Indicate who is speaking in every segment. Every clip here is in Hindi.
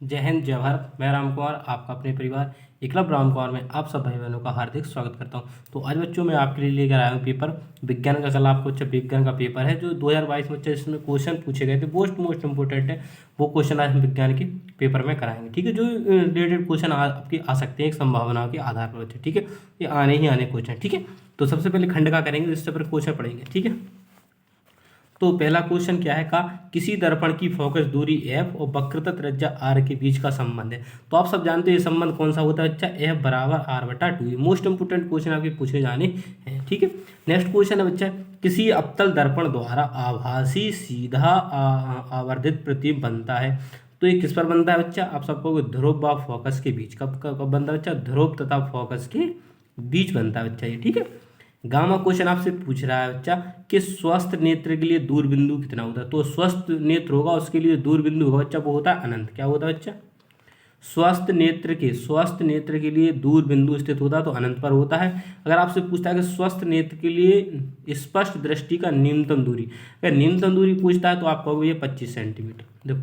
Speaker 1: जय हिंद जय भारत। मैं राम कुमार आपका अपने परिवार एकलव्य राम कुमार में आप सब भाई बहनों का हार्दिक स्वागत करता हूं। तो आज बच्चों मैं आपके लिए लेकर आया हूं पेपर विज्ञान का। कल आपको विज्ञान का पेपर है जो 2022 में इसमें क्वेश्चन पूछे गए थे, मोस्ट इंपोर्टेंट है वो क्वेश्चन आज हम विज्ञान के पेपर में कराएंगे। ठीक है, जो रिलेटेड क्वेश्चन आपके आ सकते हैं एक संभावना के आधार पर बच्चे। ठीक है, ये आने ही आने क्वेश्चन। ठीक है, तो सबसे पहले खंड का करेंगे, इससे पर क्वेश्चन पढ़ेंगे। ठीक है, तो पहला क्वेश्चन क्या है का किसी दर्पण की फोकस दूरी f और वक्रता त्रिज्या r के बीच का संबंध है। तो आप सब जानते हैं ये संबंध कौन सा होता है बच्चा, f बराबर r/2। ये मोस्ट इंपोर्टेंट क्वेश्चन आपके पूछे जाने हैं। ठीक है, नेक्स्ट क्वेश्चन है बच्चा, किसी अवतल दर्पण द्वारा आभासी सीधा आवर्धित प्रतिबिंब बनता है। तो ये किस पर बनता है बच्चा, आप सबको ध्रुव व फोकस के बीच। कब बनता है बच्चा, ध्रुव तथा फोकस के बीच बनता है बच्चा ये। ठीक है, गामा क्वेश्चन आपसे पूछ रहा है बच्चा कि स्वस्थ नेत्र के लिए दूर बिंदु कितना होता है। तो स्वस्थ नेत्र होगा उसके लिए दूर बिंदु होगा बच्चा, वो होता है अनंत। क्या होता है बच्चा, स्वस्थ नेत्र के लिए दूर बिंदु स्थित होता है तो अनंत पर होता है। अगर आपसे पूछता है कि स्वस्थ नेत्र के लिए स्पष्ट दृष्टि का न्यूनतम दूरी, अगर न्यूनतम दूरी पूछता है तो आप कहोगे ये 25 सेंटीमीटर। देखो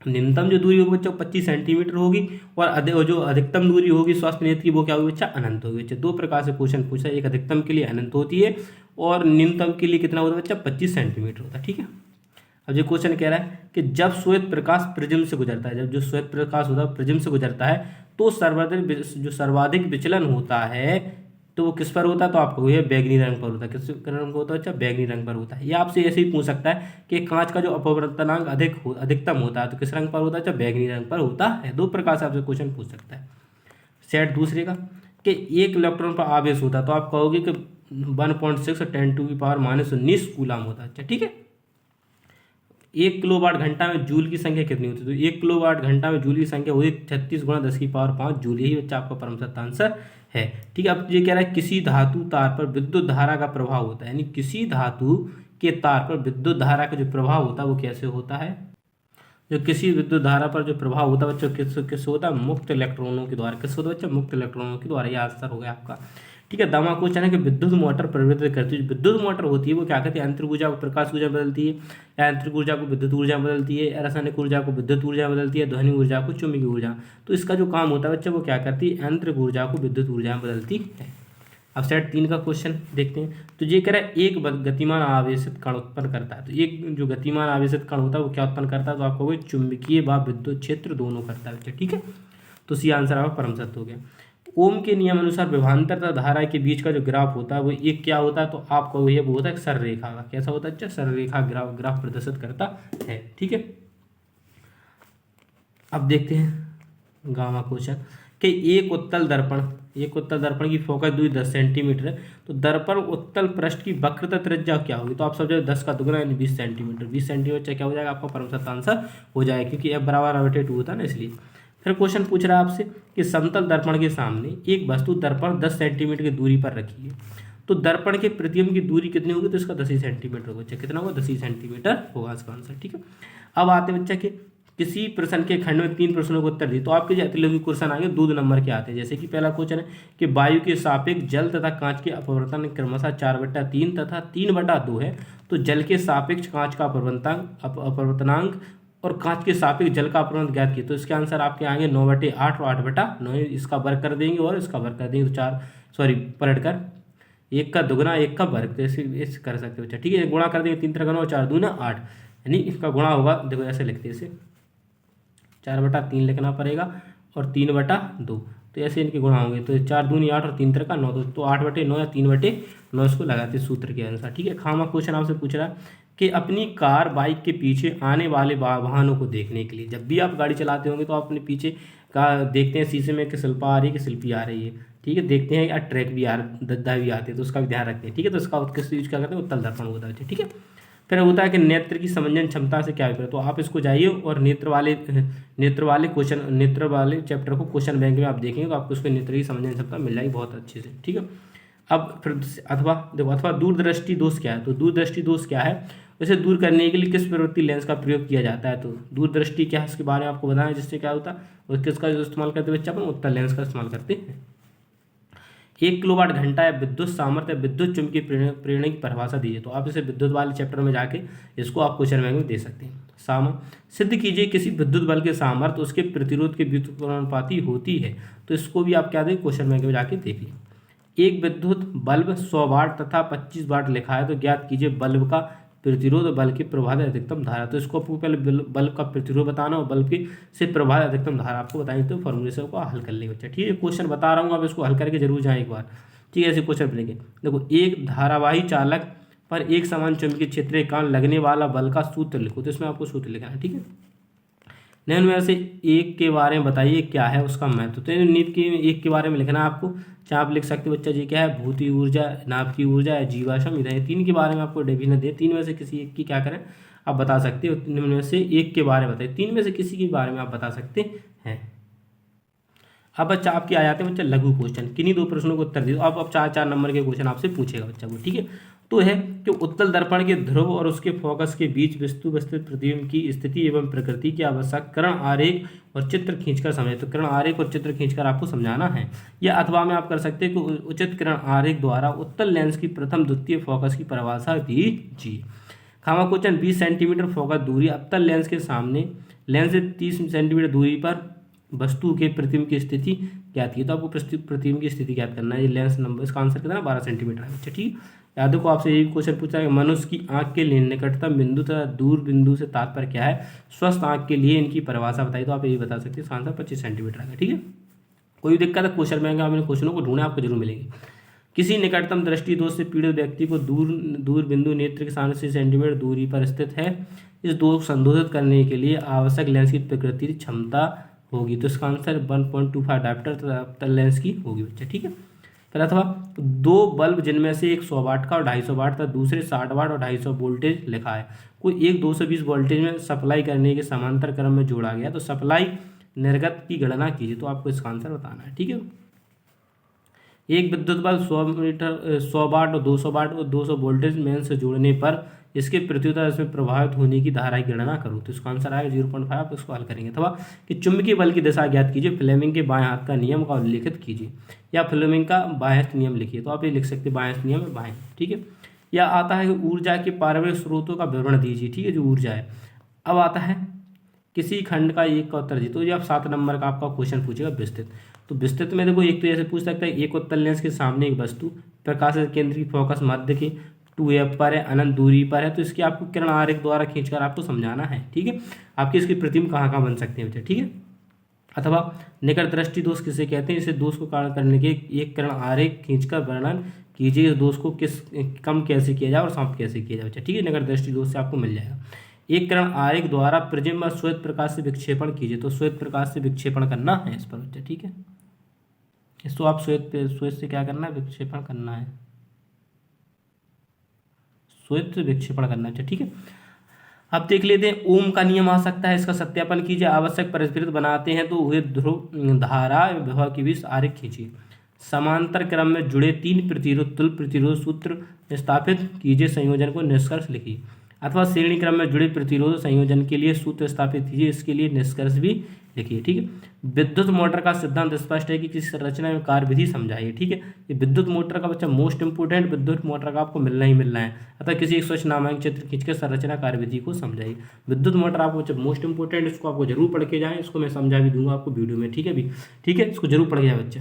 Speaker 1: न्यूनतम जो दूरी होगी बच्चा 25 सेंटीमीटर होगी और जो अधिकतम दूरी होगी स्वास्थ्य नेत्र की वो क्या होगी बच्चा, अनंत होगी बच्चा। दो प्रकार से क्वेश्चन पूछा है, एक अधिकतम के लिए अनंत होती है और न्यूनतम के लिए कितना होता है बच्चा, 25 सेंटीमीटर होता है। ठीक है, अब जो क्वेश्चन कह रहा है कि जब श्वेत प्रकाश प्रिज्म से गुजरता है, जब जो श्वेत प्रकाश होता है प्रिज्म से गुजरता है तो सर्वाधिक विचलन होता है तो वो किस पर होता है, तो आपको ये बैगनी रंग पर होता है। किस रंग पर होता है बच्चा, बैगनी रंग पर होता है। ये आपसे ऐसे ही पूछ सकता है कि कांच का जो अपवर्तनांक अधिकतम होता है तो किस रंग पर होता है, बैगनी रंग पर होता है। दो प्रकार से आपसे क्वेश्चन पूछ सकता है। सेट दूसरे का कि एक इलेक्ट्रॉन पर आवेश होता है तो आप कहोगे कि 1.6 10⁻⁻⁻⁰ कूलम होता है। अच्छा ठीक है, 1 किलोवाट घंटा में जूल की संख्या कितनी होती है, तो 1 किलोवाट घंटा में जूल की संख्या होती है 36 × 10⁵ जूल। यही बच्चा आपका परम सत्य आंसर है। ठीक है, अब ये कह रहा है किसी धातु तार पर विद्युत धारा का प्रभाव होता है, यानी किसी धातु के तार पर विद्युत धारा का जो प्रभाव होता है वो कैसे होता है। जो किसी विद्युत धारा पर जो प्रभाव होता है बच्चों किस होता है, मुक्त इलेक्ट्रॉनों के द्वारा। किस होता है बच्चा, मुक्त इलेक्ट्रॉनों के द्वारा। ये आंसर हो गया आपका। ठीक है, दामा क्वेश्चन है कि विद्युत मोटर प्रवृत्त करती है। जो विद्युत मोटर होती है वो क्या करती है, आंतरिक ऊर्जा को प्रकाश ऊर्जा बदलती है, यांत्रिक ऊर्जा को विद्युत ऊर्जा बदलती है, रासायनिक ऊर्जा को विद्युत ऊर्जा बदलती है, ध्वनि ऊर्जा को चुंबकीय ऊर्जा। तो इसका जो काम होता है बच्चा वो क्या करती है, यांत्रिक ऊर्जा को विद्युत ऊर्जा बदलती है। अब सेट 3 का क्वेश्चन देखते हैं। तो ये कह रहा है एक गतिमान आवेशित कण उत्पन्न करता है। तो एक जो गतिमान आवेशित कण होता है वो क्या उत्पन्न करता है, तो आपको वो चुंबकीय व विद्युत क्षेत्र दोनों करता है बच्चा। ठीक है, तो सी आंसर आपका परम सत्य हो गया। ओम के नियम अनुसार विभवांतर तथा धारा के बीच का जो ग्राफ होता है वो एक क्या होता है, तो आपको ये वो होता है सररेखा का। कैसा होता है, सररेखा ग्राफ प्रदर्शित करता है। ठीक है, अब देखते हैं गामा क्वेश्चन कि एक उत्तल दर्पण की फोकस दूरी 10 सेंटीमीटर है। तो दर्पण उत्तल पृष्ठ की वक्रता त्रिज्या क्या होगी, तो आप सब 10 का दुगुना यानी 20 सेंटीमीटर। 20 सेंटीमीटर क्या हो जाएगा आपका परम सत्य आंसर हो जाएगा, क्योंकि f बराबर r/2 होता है ना इसलिए। फिर क्वेश्चन पूछ रहा है आपसे कि समतल दर्पण के सामने एक वस्तु दर्पण 10 सेंटीमीटर की दूरी पर रखी है। तो दर्पण के प्रतिबिंब की दूरी कितनी होगी, तो इसका 10 ही सेंटीमीटर होगा। बच्चा कितना होगा, 10 ही सेंटीमीटर होगा इसका आंसर। ठीक है, अब आते हैं बच्चा कि किसी प्रश्न के खंड में 3 प्रश्नों को उत्तर दिए। तो आपके जो अतिलघु क्वेश्चन आगे 2 नंबर के आते हैं। जैसे कि पहला क्वेश्चन है कि वायु के सापेक्ष जल तथा कांच के अपवर्तन क्रमशः 4/3 तथा 3/2 है। तो जल के सापेक्ष कांच का अपवर्तनांक और कांच के सापेक्ष जल का अपवर्तन ज्ञात किया। तो इसके आंसर आपके आएंगे 9/8 और 8/9। इसका वर्ग कर देंगे और इसका वर्ग कर देंगे, तो पलट कर 1 का दुगुना 1 का वर्ग, तो ऐसे कर सकते हो। अच्छा ठीक है, गुणा कर देंगे 3 3 और 4 दूना 8, यानी इसका गुणा होगा। देखो ऐसे लिखते हैं, इसे 4/3 लिखना पड़ेगा और 3/2, तो ऐसे इनके गुणा होंगे। तो 4 दूनी 8 और 3 3 का 9, तो 8/9 या 3/9 इसको लगाते सूत्र के अनुसार। ठीक है, खामा क्वेश्चन आपसे पूछ रहा है कि अपनी कार बाइक के पीछे आने वाले वाहनों को देखने के लिए, जब भी आप गाड़ी चलाते होंगे तो आप अपने पीछे का देखते हैं शीशे में कि शिल्पा आ रही है कि शिल्पी आ रही है। ठीक है, देखते हैं या ट्रैक भी दद्दा भी आते हैं, तो उसका भी ध्यान रखते हैं। ठीक है, तो इसका किस चीज़ का करते हैं, उत्तल दर्पण होता है। ठीक है, फिर होता है कि नेत्र की समंजन क्षमता से क्या विपरीत। तो आप इसको जाइए और नेत्र वाले चैप्टर को क्वेश्चन बैंक में आप देखेंगे तो आपको उसके नेत्र की समंजन क्षमता मिल जाएगी बहुत अच्छे से। ठीक है, अब फिर अथवा दूरदृष्टि दोष क्या है। तो दूरदृष्टि दोष क्या है, इसे दूर करने के लिए किस प्रवृत्ति लेंस का प्रयोग किया जाता है। तो दूरदृष्टि क्या है इसके बारे में आपको बताएं, जिससे क्या होता है और किसका इस्तेमाल करते हैं बच्चा, अपन उत्तल लेंस का इस्तेमाल करते हैं। 1 किलोवाट घंटा या विद्युत सामर्थ्य विद्युत चुंबकीय प्रेरण की परिभाषा दीजिए। तो आप इसे विद्युत वाले चैप्टर में जाके इसको आप क्वेश्चन बैंक में दे सकते हैं। सिद्ध कीजिए किसी विद्युत बल के सामर्थ्य उसके प्रतिरोध के व्युत्क्रमानुपाती होती है। तो इसको भी आप क्या दें, क्वेश्चन बैंक में जाके देखिए। एक विद्युत बल्ब 100 वाट तथा 25 वाट लिखा है, तो ज्ञात कीजिए बल्ब का प्रतिरोध बल के प्रभावित अधिकतम धारा। तो इसको आपको पहले बल्ब का प्रतिरोध बताना और बल्ब की से प्रभावित अधिकतम धारा आपको बताएंगे, तो फॉर्मूले से आपको हल कर लेंगे बच्चा। ठीक है, क्वेश्चन बता रहा हूँ, आप इसको हल करके जरूर जाएं एक बार। ठीक है, ऐसे क्वेश्चन बनेंगे। देखो, एक धारावाही चालक पर एक समान चुंबकीय क्षेत्र के कारण लगने वाला बल का सूत्र लिखो। तो इसमें आपको सूत्र लिखना है। ठीक है, निम्न में से एक के बारे में बताइए क्या है उसका महत्व। तो नीति के एक के बारे में लिखना है आपको, चाहे आप लिख सकते हो बच्चा जी क्या है, भौतिक ऊर्जा, नाभिकीय ऊर्जा, जीवाश्म ईंधन। 3 के बारे में आपको डिवीजन दे, 3 में से किसी एक की क्या करें आप बता सकते हो। निम्न में से एक के बारे में बताइए, 3 में से किसी के बारे में आप बता सकते हैं। अब बच्चा आपके आ जाते हैं बच्चा लघु क्वेश्चन, किन्हीं 2 प्रश्नों को उत्तर दे दो। अब 4-4 नंबर के क्वेश्चन आपसे पूछेगा बच्चा को। ठीक है, तो है कि उत्तल दर्पण के ध्रुव और उसके फोकस के बीच वस्तु विस्तृत प्रतिबिंब की स्थिति एवं प्रकृति की आवश्यक किरण आरेख और चित्र खींचकर समझे। तो किरण आरेख और चित्र खींचकर आपको समझाना है, या अथवा में आप कर सकते हैं कि उचित किरण आरेख द्वारा उत्तल लेंस की प्रथम द्वितीय फोकस की परिभाषा दीजिए। खामा क्वेश्चन, 20 सेंटीमीटर फोकस दूरी अवतल लेंस के सामने लेंस से 30 सेंटीमीटर दूरी पर वस्तु के प्रतिबिंब की स्थिति ज्ञात की। तो आपको प्रतिबिंब की स्थिति ज्ञात करना है। ये लेंस नंबर, इसका आंसर कितना 12 सेंटीमीटर है बच्चा। ठीक, याद रखो आपसे ये क्वेश्चन पूछा है, मनुष्य की आंख के लिए निकटतम बिंदु तथा दूर बिंदु से तात्पर्य क्या है, स्वस्थ आंख के लिए इनकी परिभाषा बताइए। तो आप ये बता सकते हैं, इसका आंसर 25 सेंटीमीटर है। ठीक है, कोई दिक्कत है क्वेश्चन में, आप इन क्वेश्चनों को ढूंढे, आपको जरूर मिलेंगे। किसी निकटतम दृष्टि दोष से पीड़ित व्यक्ति को दूर बिंदु नेत्र के सामने 6 सेंटीमीटर दूरी पर स्थित है। इस दोष को संशोधित करने के लिए आवश्यक लेंस की प्रकृति क्षमता होगी। तो इसका आंसर 1.25 डायप्टर तथा अवतल लेंस की होगी बच्चा। ठीक है, फिर अथवा 2 बल्ब जिनमें से एक 100 वाट का और 250 वाट तथा दूसरे 60 वाट और 250 वोल्टेज लिखा है, कोई एक 220 वोल्टेज में सप्लाई करने के समांतर क्रम में जोड़ा गया, तो सप्लाई निर्गत की गणना कीजिए। तो आपको इसका आंसर बताना है। ठीक है, एक विद्युत बल्ब 100 वाट और 200 वाट और 200 वोल्टेज मेन से जोड़ने पर इसके प्रत्युत्तर इसमें प्रभावित होने की धारा की गणना करो। तो इसका आंसर आएगा 0.5। इसको हल करेंगे। अथवा कि चुंबकीय बल की दिशा ज्ञात कीजिए, फ्लेमिंग के बाएं हाथ का नियम का उल्लेखित कीजिए, या फ्लेमिंग का बाह्यस्थ नियम लिखिए। तो आप ये लिख सकते हैं बाह्यस्थ नियम बाएं। ठीक है, या आता है कि ऊर्जा के पारंपरिक स्रोतों का विवरण दीजिए। ठीक है, जो ऊर्जा है। अब आता है किसी खंड का एक का उत्तर दीजिए। तो ये आप 7 नंबर का आपका क्वेश्चन पूछेगा विस्तृत। तो विस्तृत में देखो, एक तो ऐसे पूछ सकता है, एक उत्तल लेंस के सामने एक वस्तु प्रकाश केंद्र की फोकस मध्य के 2F पर है, अनंत दूरी पर है, तो इसकी आपको किरण आरेख द्वारा खींचकर आपको समझाना है। ठीक है, आपकी इसकी प्रतिबिंब कहाँ कहाँ बन सकते हैं बच्चे। ठीक है, अथवा निकट दृष्टि दोष किसे कहते हैं, इसे दोष को कारण करने के एक किरण आरेख खींचकर वर्णन कीजिए। इस दोष को किस कम कैसे किया जाए और समाप्त कैसे किया जाए बच्चा। ठीक है, निकट दृष्टि दोष से आपको मिल जाएगा। एक किरण आरेख द्वारा प्रिज्म और श्वेत प्रकाश से विक्षेपण कीजिए। तो श्वेत प्रकाश से विक्षेपण करना है इस पर बच्चा। ठीक है, इसको आप श्वेत से क्या करना है, विक्षेपण करना है, श्वेत विक्षेपण करना है। ठीक है, अब देख लेते हैं ओम का नियम आ सकता है, इसका सत्यापन कीजिए। आवश्यक परिस्थिति बनाते हैं तो वह ध्रुव धारा विभव के बीच आरेख खींचिए। समांतर क्रम में जुड़े 3 प्रतिरोध तुल्य प्रतिरोध सूत्र स्थापित कीजिए, संयोजन को निष्कर्ष लिखिए। अथवा श्रेणी क्रम में जुड़े प्रतिरोध संयोजन के लिए सूत्र स्थापित कीजिए, इसके लिए निष्कर्ष भी लिखिए। ठीक है, विद्युत मोटर का सिद्धांत स्पष्ट है कि किसी संरचना में कार्यविधि समझाइए। ठीक है, ये विद्युत मोटर का बच्चा मोस्ट इंपोर्टेंट, विद्युत मोटर का आपको मिलना ही मिलना है। अतः किसी एक स्वच्छ नामांकित चित्र खींचकर संरचना कार्यविधि को समझाइए। विद्युत मोटर आपको बच्चा मोस्ट इंपोर्टेंट, इसको आपको जरूर पढ़ के जाए, इसको मैं समझा भी दूंगा आपको वीडियो में। ठीक है भी, ठीक है, इसको जरूर पढ़ के जाए बच्चा,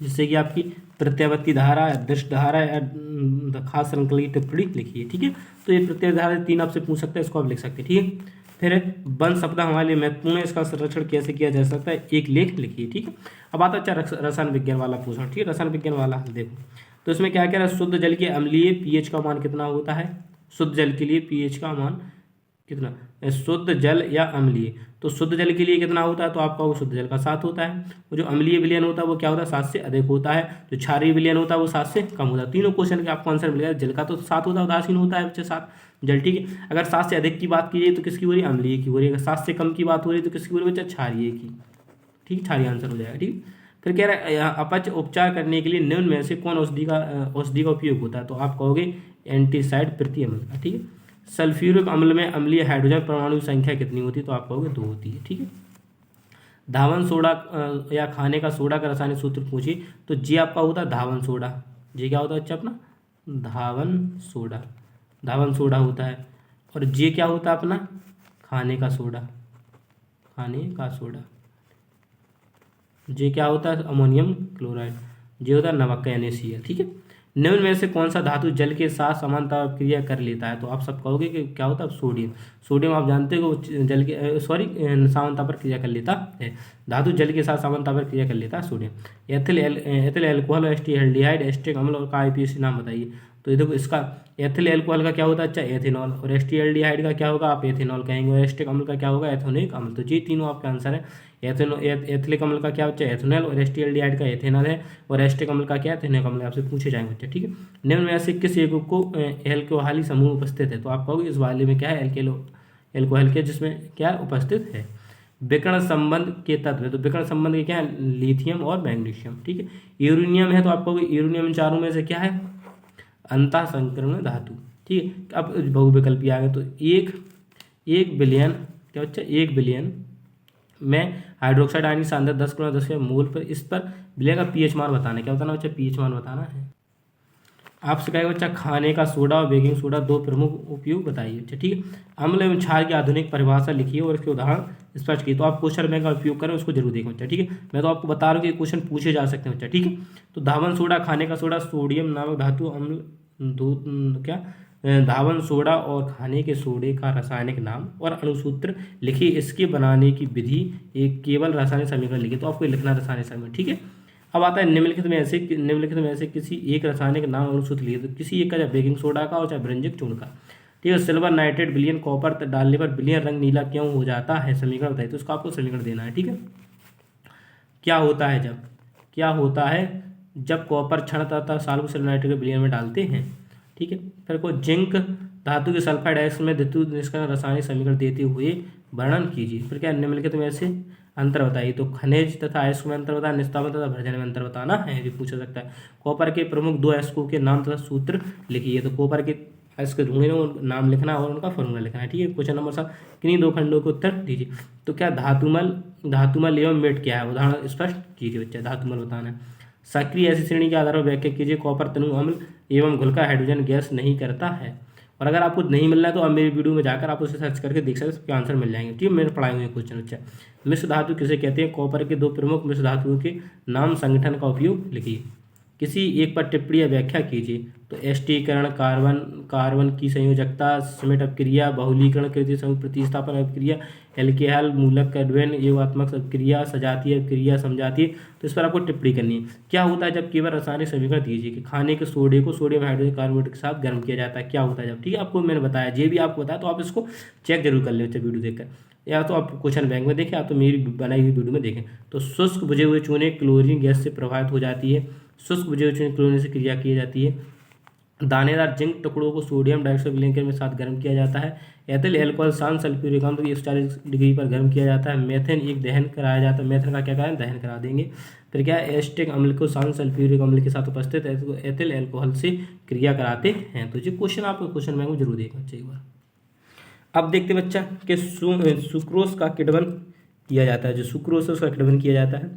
Speaker 1: जिससे कि आपकी प्रत्यावर्ती धारा, दृष्ट धारा या खास श्रृंखला टिप्पणी लिखिए। ठीक है, तो ये प्रत्येक धारा 3 आपसे पूछ सकते हैं, इसको आप लिख सकते हैं। ठीक है, फिर वन शब्द हमारे लिए महत्वपूर्ण है, इसका संरक्षण कैसे किया जा सकता है, एक लेख लिखिए। ठीक है, अब आता है रसायन विज्ञान वाला पूछना। ठीक है, रसायन विज्ञान वाला देखो, तो इसमें क्या कह रहा है, शुद्ध जल के अम्लीय पीएच का मान कितना होता है। शुद्ध जल के लिए पीएच का मान कितना, शुद्ध जल या अम्लीय। तो शुद्ध जल के लिए कितना होता है, तो आपका वो शुद्ध जल का 7 होता है। वो जो अम्लीय विलयन होता है वो क्या होता है, 7 से अधिक होता है। जो क्षारीय विलयन होता है वो 7 से कम होता है। तीनों क्वेश्चन के आपको आंसर मिलेगा। जल का तो 7 होता है, उदासीन होता है बच्चे 7 जल। ठीक है, अगर 7 से अधिक की बात कीजिए तो किसकी हो रही है, अम्लीय की हो रही है। अगर 7 से कम की बात हो रही है तो किसकी हो रही है बच्चा, क्षारीय की। ठीक, क्षारीय आंसर हो जाएगा। ठीक, फिर कह रहा है अपच उपचार करने के लिए निम्न में से कौन औषधि का उपयोग होता है। तो आप कहोगे एंटीसाइड प्रति अम्ल का। ठीक है, सल्फ्यूरिक अम्ल में अम्लीय हाइड्रोजन परमाणु की संख्या कितनी होती है, तो आप कहोगे 2 होती है। ठीक है, धावन सोडा या खाने का सोडा का रासायनिक सूत्र पूछे तो जी आपका होता है धावन सोडा। जी क्या होता है बच्चा अपना? धावन सोडा। धावन सोडा होता है। और जे क्या होता है अपना? खाने का सोडा। खाने का सोडा। जे क्या होता है? Ammonium chloride. जे होता है नमक का NaCl। ठीक है। निम्न में से कौन सा धातु जल के साथ समानता क्रिया कर लेता है? तो आप सब कहोगे कि क्या होता है? सोडियम। सोडियम आप जानते हो जल के समानता पर क्रिया कर लेता है। धातु जल के साथ समानता पर क्रिया कर लेता है सोडियम। एथिल एल्कोहल, एस्टिल्डिहाइड, एस्टिक अम्ल और का आईपीएसी नाम बताइए। तो ये देखो इसका एथिल एल्कोहल का क्या होता है? अच्छा एथेनॉल। और एस्टिल्डिहाइड का क्या होगा? आप एथेनॉल कहेंगे। और एस्टिक अम्ल का क्या होगा? एथोनिक अम्ल। तो ये तीनों आपका आंसर है। एथिलिक अम्ल का क्या बच्चा? एथेनॉल। और एस्टिल्डिहाइड का एथेनॉल है। और एस्टिक अम्ल का क्या है? एथेनिक अम्ल। आपसे पूछे जाएंगे बच्चे। ठीक है। निम्न में से किस यौगिक को एल्कोहली समूह उपस्थित है? तो आप कहोगे इस वाले में क्या है? एल्कोहल के जिसमें क्या उपस्थित है? विकर्ण संबंध के तत्व है। तो विकर्ण संबंध के क्या है? लिथियम और मैग्नीशियम। ठीक है। यूरेनियम है तो आप कहोगे यूरेनियम इन चारों में से क्या है? अंतः संक्रमण धातु। ठीक है। अब बहुविकल्पी आ गए तो एक बिलियन क्या बच्चा? 1 बिलियन में हाइड्रोक्साइड आयन की सांद्रता 10 मोल पर, इस पर बिलियन का पीएच मान बताना है। क्या बताना बच्चा? पीएच मान बताना है। आपसे कहेगा बच्चा खाने का सोडा और बेकिंग सोडा दो प्रमुख उपयोग बताइए। अच्छा ठीक है। अम्ल एवं क्षार की आधुनिक परिभाषा लिखिए और इसके उदाहरण स्पष्ट कीजिए। तो आप क्वेश्चन बैंक का उपयोग करें, उसको जरूर देखें बच्चा। ठीक है। मैं तो आपको बता रहा हूँ कि क्वेश्चन पूछे जा सकते हैं बच्चा। ठीक है। तो धावन सोडा, खाने का सोडा, सोडियम नामक धातु अम्ल धावन सोडा और खाने के सोडे का रासायनिक नाम और अणुसूत्र लिखिए। इसके बनाने की विधि एक केवल रासायनिक समीकरण लिखिए। तो आपको लिखना रासायनिक समीकरण। ठीक है। अब आता है निम्नलिखित में से किसी एक रासायनिक नाम अणुसूत्र लिखिए। तो किसी एक का, चाहे बेकिंग सोडा का और चाहे ब्रंजक चूर्ण का। ठीक है। सिल्वर नाइट्रेट विलयन कॉपर डालने पर विलयन रंग नीला क्यों हो जाता है? समीकरण बताइए। तो उसका आपको समीकरण देना है। ठीक है। क्या होता है जब कॉपर क्षण तथा साल्फर सिल्वर नाइट्रेट विलयन में डालते हैं। ठीक है। फिर को जिंक धातु के सल्फाइड आयस्क में धातु निष्करण रासायनिक समीकरण देते हुए वर्णन कीजिए। फिर क्या निम्नलिखित में से अंतर बताइए। तो खनिज तथा अयस्क में अंतर बताना, निस्तापन तथा भर्जन में अंतर बताना है, ये पूछा सकता है। कॉपर के प्रमुख 2 अयस्कों के नाम तथा सूत्र लिखिए। तो कॉपर के अयस्क ढूंढने नाम लिखना और उनका फॉर्मूला लिखना है। ठीक है। क्वेश्चन नंबर 7 किन्हीं 2 खंडों के उत्तर दीजिए। तो क्या धातुमल एवं मेट क्या है? उदाहरण स्पष्ट कीजिए बच्चा। धातुमल बताना है। सक्रिय ऐसी श्रेणी के आधार पर व्याख्या कीजिए। कॉपर तनु अम्ल एवं घुलका हाइड्रोजन गैस नहीं करता है। और अगर आपको नहीं मिल रहा है तो आप मेरी वीडियो में जाकर आप उसे सर्च करके देख सकते हैं, सबके आंसर मिल जाएंगे। ठीक है। मैंने पढ़ाए हुए क्वेश्चन। अच्छा मिश्र धातु किसे कहते हैं? कॉपर के 2 प्रमुख मिश्र धातुओं के नाम संगठन का उपयोग लिखिए। किसी एक पर टिप्पणी या व्याख्या कीजिए। तो एस्टीकरण, कार्बन की संयोजकता, सिमेट अपक्रिया, बहुलीकरण कृति प्रतिस्थापन अपक्रिया, एल्केहाल मूलक कार्बन योगात्मक अपक्रिया, सजातीय अपक्रिया, समजातीय। तो इस पर आपको टिप्पणी करनी है। क्या होता है जब केवल रासायनिक समीकरण दीजिए कि खाने के सोडे को सोडियम हाइड्रोजन कार्बोनेट के साथ गर्म किया जाता है। क्या होता है जब? ठीक है। आपको मैंने बताया, ये भी आपको बताया, तो आप इसको चेक जरूर कर लें वीडियो देखकर, या तो आप क्वेश्चन बैंक में देखें या तो मेरी बनाई हुई वीडियो में देखें। तो शुष्क बुझे हुए चूने क्लोरीन गैस से प्रभावित हो जाती है। शुष्क बुझे हुए चूने क्लोरीन से क्रिया की जाती है। दानेदार जिंक टुकड़ों को सोडियम डाइऑक्साइड विलयन में साथ गर्म किया जाता है। एथिल एल्कोहल शांत सल्फ्यूरिक अम्ल 140 डिग्री पर गर्म किया जाता है। मेथेन एक दहन कराया जाता है। मेथेन का क्या कारण? दहन करा देंगे। फिर क्या है? एस्टिक अम्ल को शांत सल्फ्यूरिक अम्ल के साथ उपस्थित एथिल एल्कोहल से क्रिया कराते हैं। तो ये क्वेश्चन आपको क्वेश्चन बैंक में जरूर देखना चाहिए एक बार। अब देखते बच्चा कि सुक्रोज का किण्वन किया जाता है। जो सुक्रोज है उसका किण्वन किया जाता है।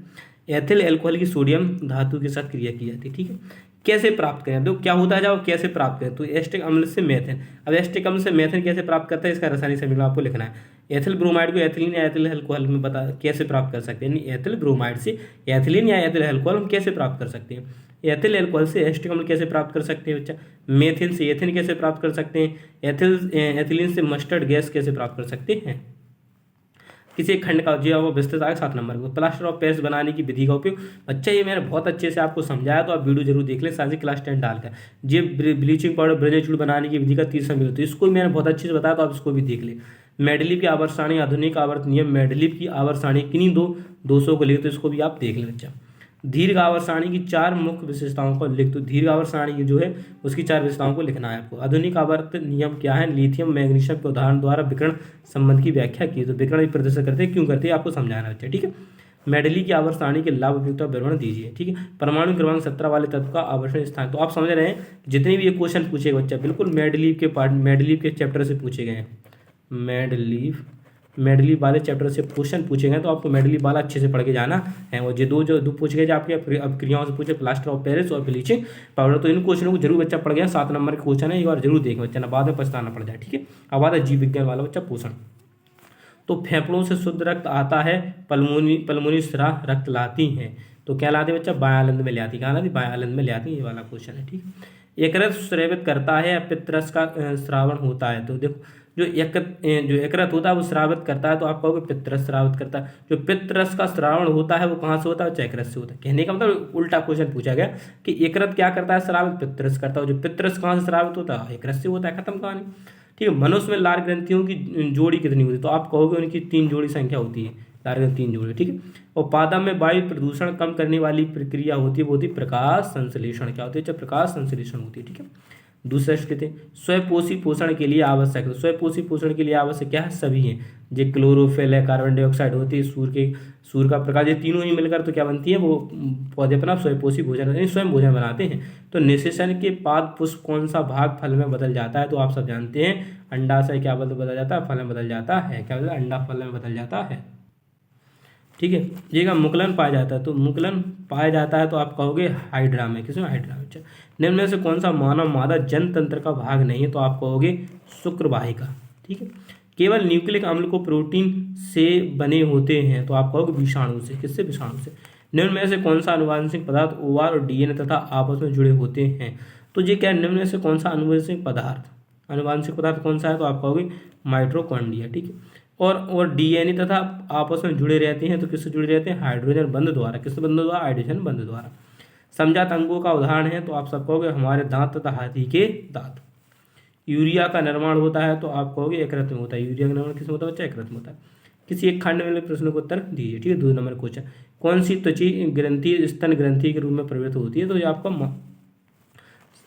Speaker 1: एथिल एल्कोहल की सोडियम धातु के साथ क्रिया की जाती है। ठीक है। कैसे प्राप्त करें? तो क्या होता है जब कैसे प्राप्त करें? तो एस्टिक अम्ल से मेथेन। अब एस्टिक अम्ल से मेथेन कैसे प्राप्त करता है? इसका रासायनिक समीकरण आपको लिखना है। एथिल ब्रोमाइड को एथिलीन या एथिल अल्कोहल में बता कैसे प्राप्त कर सकते हैं। यानी एथिल ब्रोमाइड से एथिलीन या एथिल अल्कोहल हम कैसे प्राप्त कर सकते हैं। एथिल एल्कोहल से एस्टिक अम्ल कैसे प्राप्त कर सकते हैं बच्चा? मेथिन से एथिन कैसे प्राप्त कर सकते हैं? एथिलीन से मस्टर्ड गैस कैसे प्राप्त कर सकते हैं? किसी एक खंड का जो वो विस्तृत आगे 7 नंबर को प्लास्टर ऑफ पेरिस बनाने की विधि का उपयोग। अच्छा ये मैंने बहुत अच्छे से आपको समझाया, तो आप वीडियो जरूर देख लें साझी क्लास 10 डालकर। ये ब्लीचिंग पाउडर ब्रंजक चूर्ण बनाने की विधि का 3रा वीडियो, तो इसको मैंने बहुत अच्छे से बताया, तो आप इसको भी देख लें। मेडलीव की आवर्त सारणी, आधुनिक आवर्त नियम, मेडलीव की आवर्त सारणी किन्हीं 200 को लिखे, तो इसको भी आप देख लें बच्चा। दीर्घ आवर्त सारणी की 4 मुख्य विशेषताओं को लिख। तो दीर्घ आवर्त सारणी जो है उसकी 4 विशेषताओं को लिखना है आपको। आधुनिक आवर्त नियम क्या है? लिथियम मैग्नीशियम के उदाहरण द्वारा विकर्ण संबंध की व्याख्या की। तो विकर्ण प्रदर्शन करते हैं, क्यों करते हैं, आपको समझाना बच्चा। ठीक है। मेडली की आवर्त सारणी के लाभ उपयुक्तता विवरण दीजिए। ठीक है। परमाणु क्रमांक 17 वाले तत्व का आवर्षण स्थान। तो आप समझ रहे हैं जितने भी ये क्वेश्चन पूछेगा बच्चा बिल्कुल मेडलीव के चैप्टर से पूछे गए हैं। मेडलीव मेडली वाले चैप्टर से क्वेश्चन पूछे गए, तो आपको मेडली वाला अच्छे से पढ़ के जाना है। और जो दो पूछे गए आपके क्रियाओं से पूछे, प्लास्टर ऑफ पेरिस और ब्लीचिंग पाउडर, तो इन क्वेश्चनों को जरूर बच्चा पढ़ गया। 7 नंबर के क्वेश्चन है, एक बार जरूर देखें बच्चा ना, बाद में पछताना पड़ जाए, ठीक है। अब आता है जीव विज्ञान वाला बच्चा पोषण। तो फेफड़ों से शुद्ध रक्त आता है, पल्मोनी स्राव रक्त लाती हैं, तो क्या लाती है बच्चा, बायालंद में ले आती, कहाँ लाती, बायालंद में ले आती, ये वाला क्वेश्चन है, ठीक है। यकृत स्रावित करता है, पित्तरस का श्रावण होता है, तो देखो जो यकृत होता है वो श्रावित करता है, तो आप कहोगे पित्तरस श्रावित करता है। जो पित्तरस का श्रावण होता है वो कहाँ से होता है, यकृत से होता है। कहने का मतलब उल्टा क्वेश्चन पूछा गया कि यकृत क्या करता है, श्रावित, पित्तरस करता है। जो पित्तरस कहाँ से श्रावित होता है, यकृत से होता है, खत्म कहानी, ठीक है। मनुष्य में लार ग्रंथियों की जोड़ी कितनी होती है, तो आप कहोगे उनकी 3 जोड़ी संख्या होती है, लार ग्रंथि 3 जोड़ी, ठीक है। और पादप में वायु प्रदूषण कम करने वाली प्रक्रिया होती है, वो होती है प्रकाश संश्लेषण। क्या होती है, जब प्रकाश संश्लेषण होती है, ठीक है। दूसरा कहते हैं स्वयंपोषी पोषण के लिए आवश्यक है। स्वयंपोषी पोषण के लिए आवश्यक क्या है, सभी हैं, जो क्लोरोफिल है, कार्बन डाइऑक्साइड होती है, सूर्य का प्रकाश, ये तीनों ही मिलकर तो क्या बनती है, वो पौधे अपना स्वयंपोषी भोजन यानी स्वयं भोजन बनाते हैं। तो निषेचन के बाद पुष्प कौन सा भाग फल में बदल जाता है, तो आप सब जानते हैं अंडाशय क्या बदल जाता है, फल में बदल जाता है, क्या बदल, अंडा फल में बदल जाता है, ठीक है। ये का मुकुलन पाया जाता है, तो मुकुलन पाया जाता है, तो आप कहोगे हाइड्रा में, किसमें, हाइड्रा में। निम्न में से कौन सा मानव मादा जनतंत्र का भाग नहीं है, तो आप कहोगे शुक्रवाहिका, ठीक है। केवल न्यूक्लिक अम्ल को प्रोटीन से बने होते हैं, तो आप कहोगे विषाणु से, किससे, विषाणु से। निम्न में से कौन सा आनुवांशिक पदार्थ ओआर और डीएनए तथा आपस में जुड़े होते हैं, तो ये क्या, निम्न में से कौन सा आनुवांशिक पदार्थ कौन सा है, तो आप कहोगे माइटोकॉन्ड्रिया, ठीक है। और डीएनए तथा आपस में जुड़े रहते हैं, तो किससे जुड़े रहते हैं, हाइड्रोजन बंध द्वारा, किससे बंध द्वारा, हाइड्रोजन बंध द्वारा। समझात अंगों का उदाहरण है, तो आप सब कहोगे हमारे दांत तथा हाथी के दांत। यूरिया का निर्माण होता है, तो आप कहोगे यकृत में होता है। यूरिया का निर्माण किसमें होता है बच्चा, यकृत में होता है। किसी एक खंड में प्रश्न को उत्तर दीजिए, ठीक है। 2 नंबर क्वेश्चन, कौन सी त्वची ग्रंथि स्तन ग्रंथि के रूप में प्रवृत्त होती है, तो ये आपका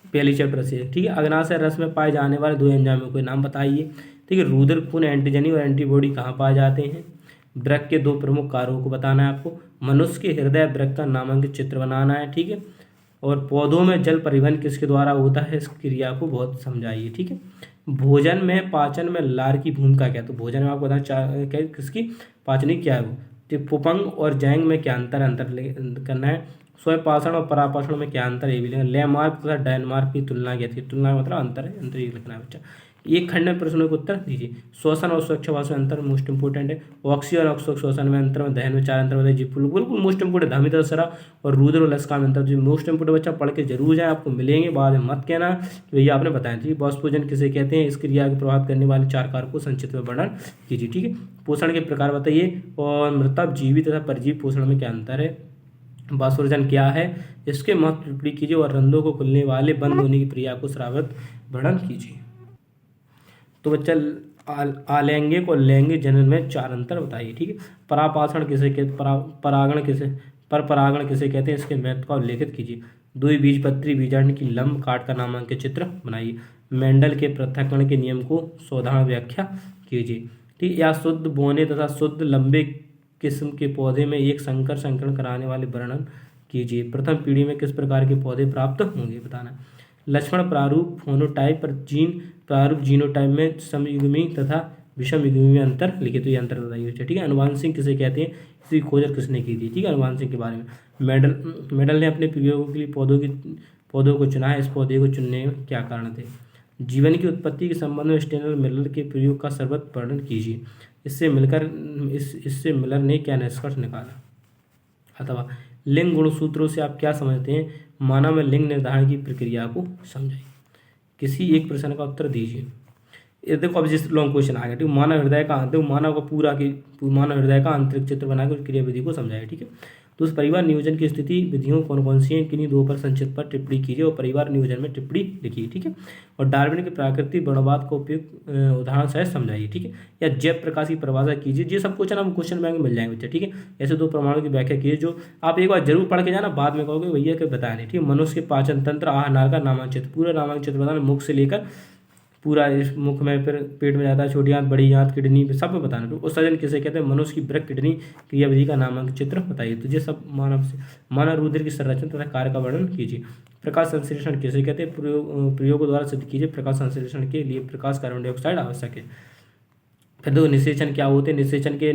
Speaker 1: पहली चैप्टर से, ठीक है। अग्नाशय रस में पाए जाने वाले 2 एंजाइमों के नाम बताइए, ठीक है। रुधिरपूर्ण एंटीजनी और एंटीबॉडी कहाँ पाए जाते हैं। वृक्क के 2 प्रमुख कार्यों को बताना है आपको। मनुष्य के हृदय वृक्क का नामांकित चित्र बनाना है, ठीक है। और पौधों में जल परिवहन किसके द्वारा होता है, इस क्रिया को बहुत समझाइए, ठीक है। भोजन में पाचन में लार की भूमिका क्या है, तो भोजन में आपको बताना क्या, किसकी पाचनी क्या है वो। तो पुपंग और जैंग में क्या अंतर करना है। स्वयंपाषण और परापाषण में क्या अंतर है, ये भी लिखना। लैमार्क तथा डेनमार्क की तुलना क्या थी, तुलना मतलब अंतर है, अंतर ये लिखना है बच्चा। एक खंड में प्रश्नों को उत्तर दीजिए। श्वसन और स्वच्छवास में अंतर मोस्ट इंपोर्टेंट है। ऑक्सीजन और श्वसन में अंतर में दहन में 4 अंतर बताइए, बिल्कुल मोस्ट इंपोर्टेंट। धमित दशरा और रुद्र और लसका में अंतर, जो मोस्ट इंपोर्टेंट बच्चा पढ़ के जरूर जाए, आपको मिलेंगे, बाद में मत कहना भैया आपने बताया। ठीक है, वाष्पोजन किसे कहते हैं, इस क्रिया को प्रभावित करने वाले 4 कारकों को संक्षिप्त में वर्णन कीजिए। ठीक है, पोषण के प्रकार बताइए और मृतक जीवी तथा परजीवी पोषण में क्या अंतर है। वाष्पोजन क्या है, इसके महत्व टिप्पणी कीजिए और रंध्रों को खुलने वाले बंद होने की क्रिया को श्रावित वर्णन कीजिए। तो बच्चा आलैंगिक और लैंगिक जनन में 4 अंतर बताइए। ठीक है, परापाषण किसे कहते, परागण किसे, पर परागण किसे कहते हैं, इसके महत्व का उल्लेखित कीजिए। द्विबीजपत्री बीजांड की लंब काट का नामांकित चित्र बनाइए। मेंडल के पृथक्करण के नियम को साधारण व्याख्या कीजिए। ठीक, या शुद्ध बोने तथा शुद्ध लंबे किस्म के पौधे में एक संकरण कराने वाले वर्णन कीजिए। प्रथम पीढ़ी में किस प्रकार के पौधे प्राप्त होंगे बताना। लक्ष्मण प्रारूप फोनोटाइप पर जीन प्रारूप जीनोटाइप में समयुग्मी तथा विषम युग्मी में अंतर लिखे, तो ये अंतर बताइए। ठीक है, अनुवांशिक किसे कहते हैं, इसकी खोज किसने की थी। ठीक है, अनुवांशिक के बारे में मेडल ने अपने प्रयोगों के लिए पौधों को चुना है, इस पौधे को चुनने में क्या कारण थे। जीवन की उत्पत्ति के संबंध में स्टेनर मिलर के प्रयोग का सर्वत वर्णन कीजिए। इससे मिलर ने क्या निष्कर्ष निकाला। अथवा लिंग गुणसूत्रों से आप क्या समझते हैं, मानव में लिंग निर्धारण की प्रक्रिया को समझाइए। किसी एक प्रश्न का उत्तर दीजिए। ये देखो अब जिस लॉन्ग क्वेश्चन आ गया। ठीक, मानव हृदय का मानव हृदय का आंतरिक चित्र बनाकर क्रिया विधि को समझाइए। ठीक है, तो उस परिवार नियोजन की स्थिति विधियों कौन कौन सी हैं, किन्हीं 2 पर संक्षिप्त पर टिप्पणी कीजिए और परिवार नियोजन में टिप्पणी लिखिए। ठीक है, और डार्विन के प्राकृतिक वर्णवाद को उपयुक्त उदाहरण सहित समझाइए। ठीक है, या जैव प्रकाश की परिभाषा कीजिए। ये सब क्वेश्चन आपको क्वेश्चन बैंक में मिल जाएंगे बच्चे। ठीक है, ऐसे 2 प्रमाणों की व्याख्या कीजिए जो आप एक बार जरूर पढ़ के जाना, बाद में कहोगे भैया के बताया नहीं। ठीक है, मनुष्य के पाचन तंत्र आहार का नामांकित, पूरा नामांकित बताना, मुख से लेकर पूरा इस मुख में, फिर पेट में जाता है, छोटी आंत, बड़ी आंत, किडनी, सब में बताना। तो उत्सर्जन किसे कहते हैं, मनुष्य की वृक्क किडनी क्रियाविधि का नामांकित चित्र बताइए। तो ये सब मानव रुधिर की संरचना तथा कार्य का वर्णन कीजिए। प्रकाश संश्लेषण किसे कहते हैं, प्रयोग द्वारा सिद्ध कीजिए। प्रकाश संश्लेषण के लिए प्रकाश कार्बन डाइऑक्साइड आवश्यक है। देखो निषेचन क्या होते हैं, निषेचन के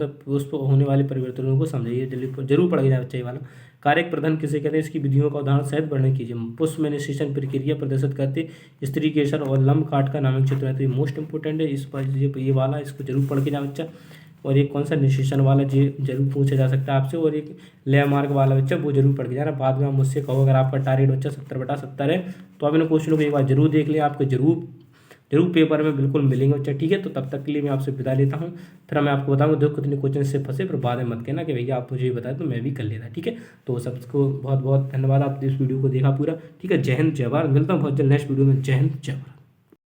Speaker 1: पुष्प होने वाले परिवर्तनों को समझिए, जरूर पढ़ जाए बच्चे ये वाला। कारक प्रधान किसे कहते हैं, इसकी विधियों का उदाहरण सहित वर्णन कीजिए। पुष्प में निषेचन प्रक्रिया प्रदर्शित करते स्त्री केसर और लंब काट का नामक चित्र है, तो ये मोस्ट इंपोर्टेंट है, इस पर ये वाला इसको जरूर पढ़ के जाए बच्चा। और एक कौन सा निषेचन वाला जी जरूर पूछा जा सकता है आपसे, और एक लय मार्ग वाला बच्चा वो जरूर पढ़ के जाना। बाद में आप मुझसे कहो अगर आपका टारगेट बच्चा 70/70 है तो आप इन क्वेश्चनों को एक बार जरूर देख लें, आपको जरूर पेपर में बिल्कुल मिलेंगे बच्चा, ठीक है। तो तब तक के लिए मैं आपसे विदा लेता हूँ। फिर मैं आपको बताऊँगा देखो कितने क्वेश्चन से फंसे, फिर बाद में मत कहना कि भैया आप मुझे ये बताए तो मैं भी कर लेता, ठीक है। तो सबको बहुत बहुत धन्यवाद, आपने इस वीडियो को देखा पूरा, ठीक है। जय हिंद जय भारत, मिलता हूँ बहुत जल्द नेक्स्ट वीडियो में। जय हिंद जय भारत।